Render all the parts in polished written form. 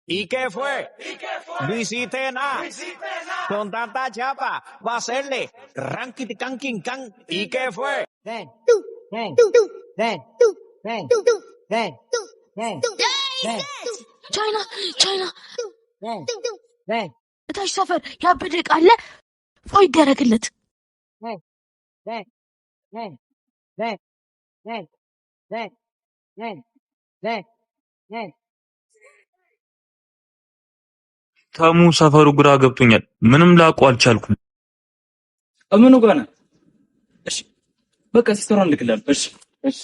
¿Y qué fue? Visité nada. Con tanta chapa, va a hacerle ranking canking can. ¿Y qué fue? Ven, ven, ven, ven, ven, ven, ven, ቻይና ven, ven, እታች ሰፈር ያበደ ቃለ ፎይ ይደረግለት። ven, ven, ven, ven, ven, ven, ven, ven, ven. ታሙ ሰፈሩ ግራ ገብቶኛል። ምንም ላውቀው አልቻልኩም። እምኑ ጋር ነህ? እሺ በቃ ሲስተሯን ልክላለሁ። እሺ እሺ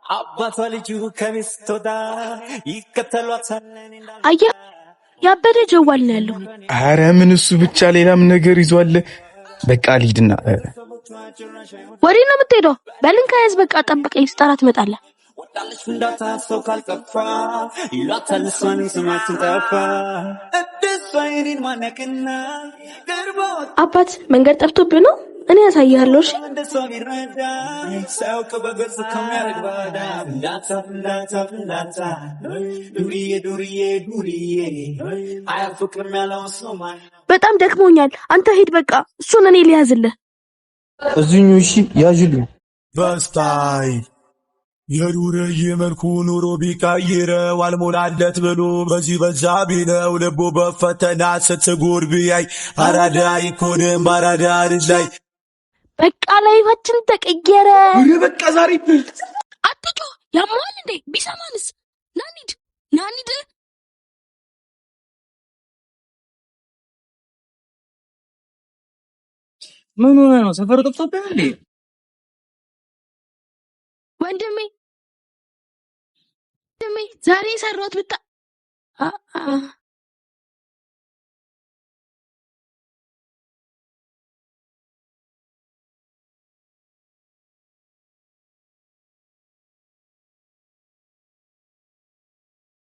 አባቷ ልጁ ከሚስቶዳ ይከተሏታል። አየህ ያበደ ጀዋል ነው ያለው። አረ ምን እሱ ብቻ ሌላም ነገር ይዟል። በቃ ልሂድና ወዴት ነው የምትሄደው? በልን ከያዝ በቃ ጠብቀኝ፣ ስጠራ ትመጣለህ። ወጣለች ፍንዳታ ሰው ካልጠፋ ይሏታል እሷን ስማችን ጠፋ እደሷ የኔን ማነቅና ገርባ አባት መንገድ ጠፍቶብህ ነው? እኔ ያሳይሃለሁ። እሺ እንደሷ ቢረዳ ሳያውቅ በገጽ ከሚያረግ ባዳ ፍንዳታ ዱርዬ አያፍቅርም ያለው ሰው ማን በጣም ደክሞኛል። አንተ ሂድ በቃ፣ እሱን እኔ ሊያዝልህ። እዚህኙ እሺ ያዥልኝ በስታይ የዱርዬ መልኩ ኑሮ ቢቀይረው አልሞላለት ብሎ በዚህ በዛ ቢለው ልቡ በፈተና ስትጎር ቢያይ አራዳ ይኮንም ባራዳ ልጅ ላይ በቃ ላይፋችን ተቀየረ። በቃ ዛሬ አትጮ ያማል እንዴ? ቢሰማንስ? ናኒድ ምን ሆነ ነው? ሰፈሩ ጠፍቶብህ እንዴ? ወንድሜ ዛሬ ሰራሁት ብታ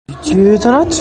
ይቺ ናት።